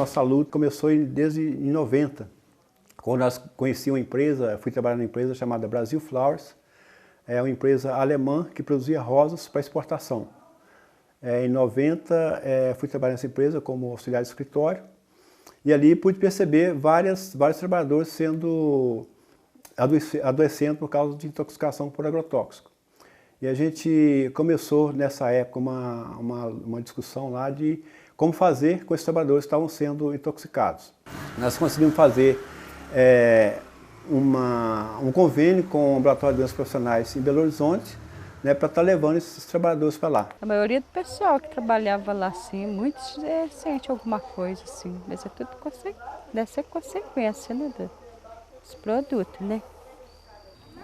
nossa luta começou desde em 90, quando nós conheci uma empresa, fui trabalhar numa empresa chamada Brasil Flowers, é uma empresa alemã que produzia rosas para exportação. Em 90, fui trabalhar nessa empresa como auxiliar de escritório, e ali pude perceber vários trabalhadores adoecendo por causa de intoxicação por agrotóxico. E a gente começou nessa época uma discussão lá de como fazer com esses trabalhadores que estavam sendo intoxicados. Nós conseguimos fazer um convênio com o Laboratório de Doenças Profissionais em Belo Horizonte, né, para estar levando esses trabalhadores para lá. A maioria do pessoal que trabalhava lá, assim, muitos sente alguma coisa, assim, mas é tudo deve ser consequência, né, dos produtos, né?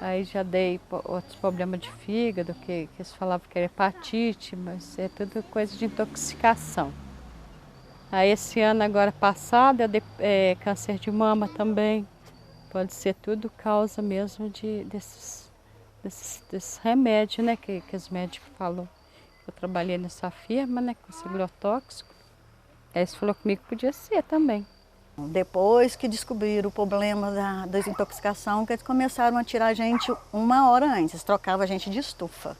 Aí já dei outros problemas de fígado, que eles falavam que era hepatite, mas é tudo coisa de intoxicação. Aí esse ano agora passado eu dei câncer de mama também. Pode ser tudo causa mesmo desses remédios, né, que os médicos falam. Eu trabalhei nessa firma, né, com esse agrotóxico. Aí eles falaram comigo que podia ser também. Depois que descobriram o problema da desintoxicação, que eles começaram a tirar a gente 1 hora antes, trocavam a gente de estufa.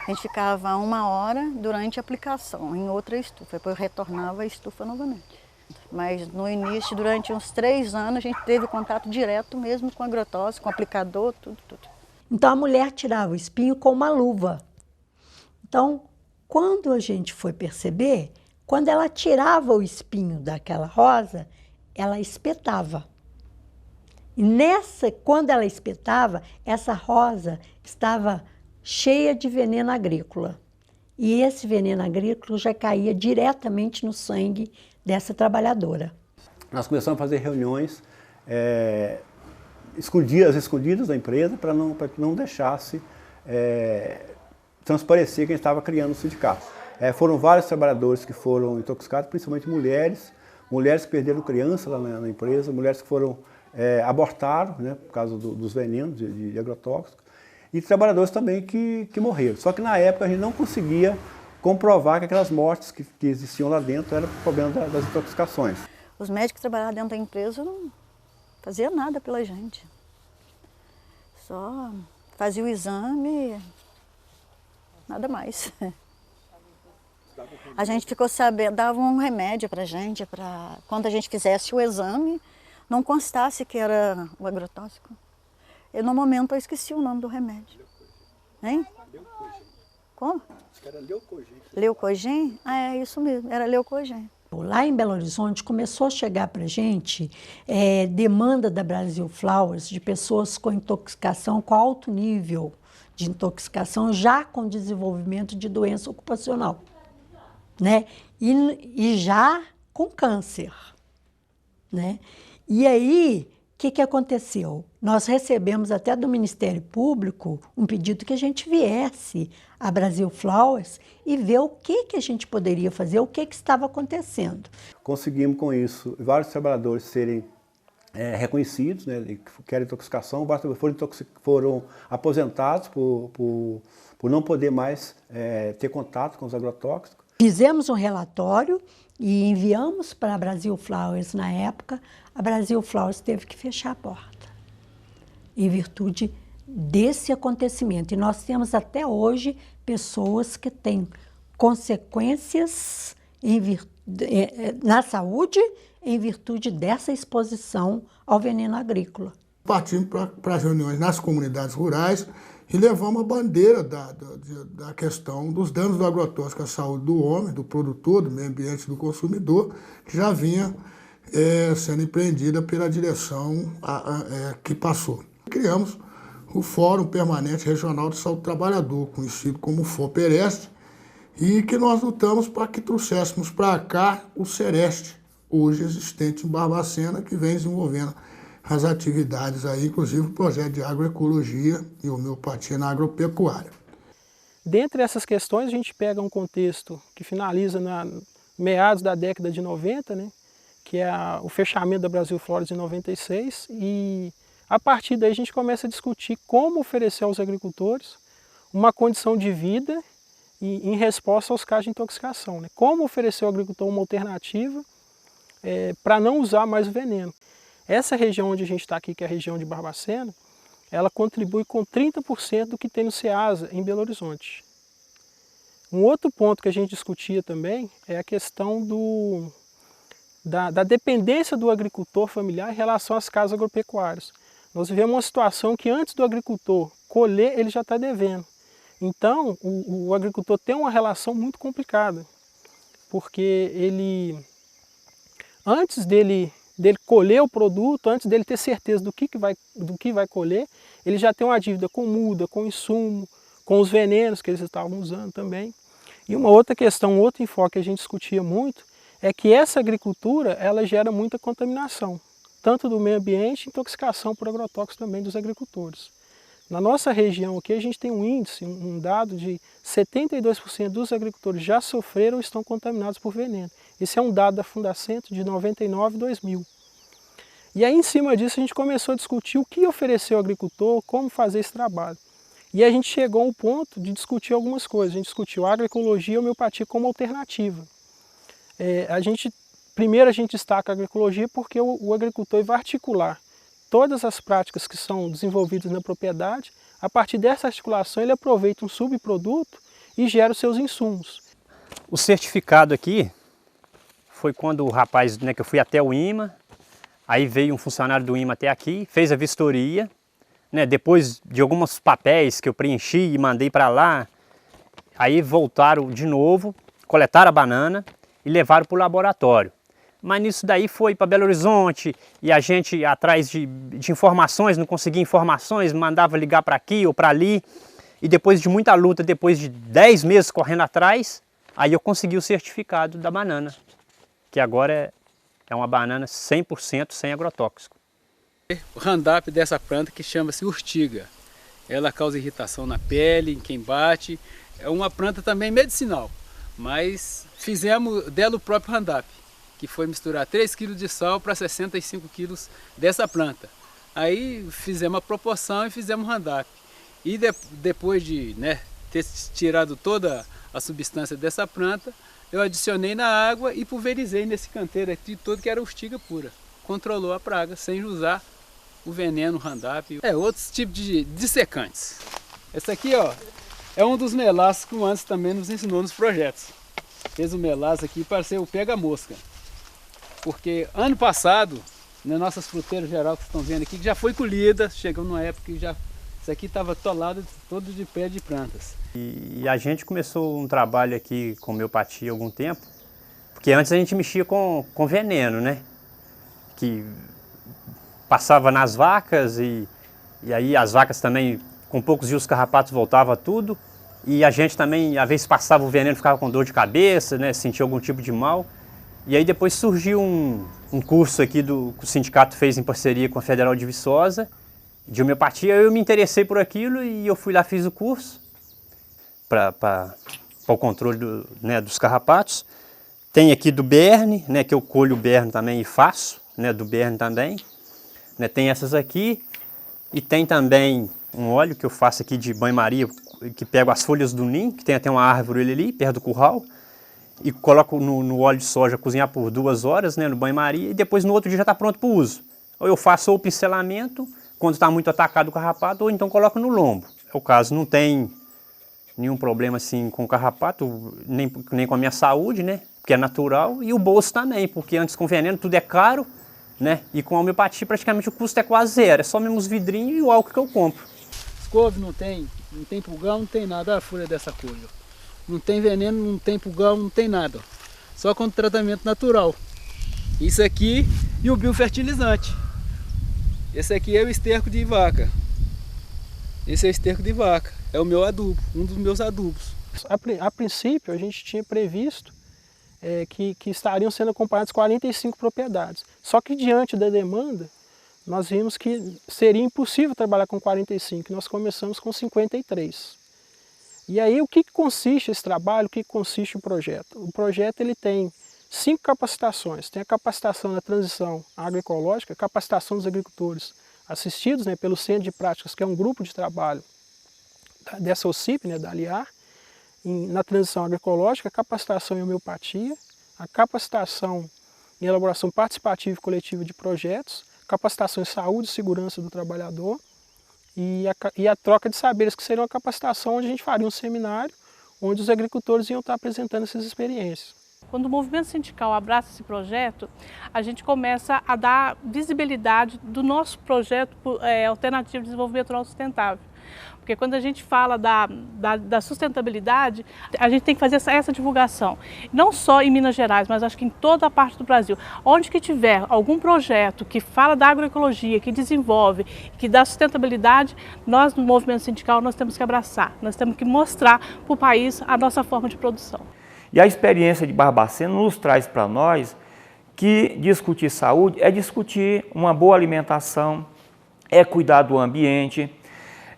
A gente ficava 1 hora durante a aplicação em outra estufa, depois retornava a estufa novamente. Mas no início, durante uns 3 anos, a gente teve contato direto mesmo com agrotóxico, com aplicador, tudo. Então a mulher tirava o espinho com uma luva. Então, quando a gente foi perceber, quando ela tirava o espinho daquela rosa, ela espetava. E quando ela espetava, essa rosa estava cheia de veneno agrícola. E esse veneno agrícola já caía diretamente no sangue dessa trabalhadora. Nós começamos a fazer reuniões escondidas da empresa para que não deixasse transparecer que a gente estava criando um sindicato. Foram vários trabalhadores que foram intoxicados, principalmente mulheres que perderam criança lá na empresa, mulheres que foram abortaram, né, por causa dos venenos de agrotóxicos, e trabalhadores também que morreram. Só que na época a gente não conseguia comprovar que aquelas mortes que existiam lá dentro eram problema das intoxicações. Os médicos que trabalhavam dentro da empresa não faziam nada pela gente. Só fazia o exame, nada mais. A gente ficou sabendo, dava um remédio pra gente, para quando a gente fizesse o exame, não constasse que era o agrotóxico. E no momento eu esqueci o nome do remédio. Hein? Leucogen. Como? Acho que era Leucogen. Leucogen? Ah, é isso mesmo, era Leucogen. Lá em Belo Horizonte começou a chegar para a gente demanda da Brasil Flowers de pessoas com intoxicação, com alto nível de intoxicação, já com desenvolvimento de doença ocupacional, né? E já com câncer, né? E aí, o que aconteceu? Nós recebemos até do Ministério Público um pedido que a gente viesse a Brasil Flowers e ver o que a gente poderia fazer, o que estava acontecendo. Conseguimos com isso vários trabalhadores serem reconhecidos, né, que era intoxicação, foram aposentados por não poder mais ter contato com os agrotóxicos. Fizemos um relatório e enviamos para a Brasil Flowers na época. A Brasil Flowers teve que fechar a porta, em virtude desse acontecimento. E nós temos até hoje pessoas que têm consequências na saúde em virtude dessa exposição ao veneno agrícola. Partimos para as reuniões nas comunidades rurais e levamos a bandeira da questão dos danos do agrotóxico à saúde do homem, do produtor, do meio ambiente, do consumidor, que já vinha sendo empreendida pela direção que passou. Criamos o Fórum Permanente Regional de Saúde do Trabalhador, conhecido como FOPEREST, e que nós lutamos para que trouxéssemos para cá o SEREST, hoje existente em Barbacena, que vem desenvolvendo as atividades aí, inclusive o projeto de agroecologia e homeopatia na agropecuária. Dentre essas questões, a gente pega um contexto que finaliza na meados da década de 90, né, que é o fechamento da Brasil Flowers em 96, e a partir daí a gente começa a discutir como oferecer aos agricultores uma condição de vida em resposta aos casos de intoxicação, né? Como oferecer ao agricultor uma alternativa para não usar mais o veneno. Essa região onde a gente está aqui, que é a região de Barbacena, ela contribui com 30% do que tem no Ceasa, em Belo Horizonte. Um outro ponto que a gente discutia também é a questão da dependência do agricultor familiar em relação às casas agropecuárias. Nós vivemos uma situação que antes do agricultor colher, ele já está devendo. Então, o agricultor tem uma relação muito complicada, porque antes dele colher o produto, antes dele ter certeza do que vai colher, ele já tem uma dívida com muda, com insumo, com os venenos que eles estavam usando também. E uma outra questão, um outro enfoque que a gente discutia muito, é que essa agricultura, ela gera muita contaminação, tanto do meio ambiente, intoxicação por agrotóxicos também dos agricultores. Na nossa região aqui, a gente tem um índice, um dado de 72% dos agricultores já sofreram ou estão contaminados por veneno. Esse é um dado da Fundacentro de 99 e 2000. E aí, em cima disso, a gente começou a discutir o que oferecer ao agricultor, como fazer esse trabalho. E a gente chegou ao ponto de discutir algumas coisas. A gente discutiu a agroecologia e a homeopatia como alternativa. Primeiro a gente destaca a agroecologia porque o agricultor vai articular todas as práticas que são desenvolvidas na propriedade. A partir dessa articulação ele aproveita um subproduto e gera os seus insumos. O certificado aqui foi quando o rapaz, que eu fui até o IMA, aí veio um funcionário do IMA até aqui, fez a vistoria, depois de alguns papéis que eu preenchi e mandei para lá, aí voltaram de novo, coletaram a banana e levaram para o laboratório. Mas nisso daí foi para Belo Horizonte e a gente atrás de informações, não conseguia informações, mandava ligar para aqui ou para ali. E depois de muita luta, depois de 10 meses correndo atrás, aí eu consegui o certificado da banana, que agora é uma banana 100% sem agrotóxico. O Roundup dessa planta que chama-se urtiga. Ela causa irritação na pele, em quem bate. É uma planta também medicinal, mas fizemos dela o próprio Roundup, que foi misturar 3 kg de sal para 65 kg dessa planta. Aí fizemos a proporção e fizemos o Roundup. E depois de ter tirado toda a substância dessa planta, eu adicionei na água e pulverizei nesse canteiro aqui todo, que era urtiga pura. Controlou a praga sem usar o veneno Roundup. Outros tipos de dissecantes. Esse aqui, é um dos melaços que o Anderson também nos ensinou nos projetos. Fez o melaço aqui para ser o pega-mosca. Porque ano passado, nas nossas fruteiras geral que estão vendo aqui, que já foi colhida, chegou numa época que isso aqui estava atolado todo de pé de plantas. E a gente começou um trabalho aqui com homeopatia há algum tempo, porque antes a gente mexia com veneno, que passava nas vacas e aí as vacas também, com poucos dias os carrapatos voltava tudo, e a gente também, às vezes passava o veneno, ficava com dor de cabeça, sentia algum tipo de mal. E aí depois surgiu um curso aqui que o sindicato fez em parceria com a Federal de Viçosa, de homeopatia. Eu me interessei por aquilo e eu fui lá, fiz o curso para o controle dos carrapatos. Tem aqui do berne, que eu colho o berne também e faço, do berne também. Tem essas aqui e tem também um óleo que eu faço aqui de banho-maria, que pego as folhas do nim, que tem até uma árvore ali perto do curral, e coloco no óleo de soja, cozinhar por 2 horas, no banho-maria, e depois no outro dia já está pronto para o uso. Ou eu faço o pincelamento, quando está muito atacado o carrapato, ou então coloco no lombo. É o caso, não tem nenhum problema assim com o carrapato, nem com a minha saúde, porque é natural, e o bolso também, porque antes com veneno tudo é caro, e com a homeopatia praticamente o custo é quase zero, é só mesmo os vidrinhos e o álcool que eu compro. Couve não tem pulgão, não tem nada, olha a folha dessa cor. Não tem veneno, não tem pulgão, não tem nada. Só com tratamento natural. Isso aqui e o biofertilizante. Esse aqui é o esterco de vaca. Esse é o esterco de vaca. É o meu adubo, um dos meus adubos. A princípio, a gente tinha previsto que estariam sendo acompanhadas 45 propriedades. Só que diante da demanda, nós vimos que seria impossível trabalhar com 45, nós começamos com 53. E aí o que consiste esse trabalho, o que consiste o projeto? O projeto ele tem 5 capacitações. Tem a capacitação na transição agroecológica, a capacitação dos agricultores assistidos pelo Centro de Práticas, que é um grupo de trabalho dessa OCIP, da ALIAR, na transição agroecológica, a capacitação em homeopatia, a capacitação em elaboração participativa e coletiva de projetos, capacitação em saúde e segurança do trabalhador e a troca de saberes, que seria uma capacitação onde a gente faria um seminário, onde os agricultores iam estar apresentando essas experiências. Quando o movimento sindical abraça esse projeto, a gente começa a dar visibilidade do nosso projeto alternativo de desenvolvimento rural sustentável. Porque quando a gente fala da sustentabilidade, a gente tem que fazer essa divulgação. Não só em Minas Gerais, mas acho que em toda a parte do Brasil. Onde que tiver algum projeto que fala da agroecologia, que desenvolve, que dá sustentabilidade, nós no movimento sindical nós temos que abraçar. Nós temos que mostrar para o país a nossa forma de produção. E a experiência de Barbacena nos traz para nós que discutir saúde é discutir uma boa alimentação, é cuidar do ambiente,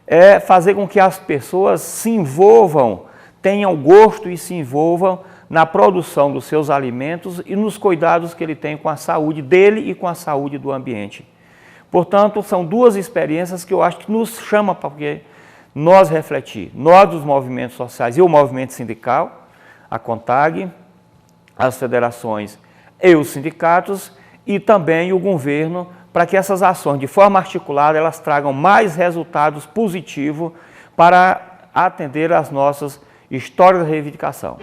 é fazer com que as pessoas se envolvam, tenham gosto e se envolvam na produção dos seus alimentos e nos cuidados que ele tem com a saúde dele e com a saúde do ambiente. Portanto, são duas experiências que eu acho que nos chama para nós refletir, nós dos movimentos sociais e o movimento sindical, a CONTAG, as federações e os sindicatos e também o governo, para que essas ações, de forma articulada, elas tragam mais resultados positivos para atender às nossas histórias de reivindicação.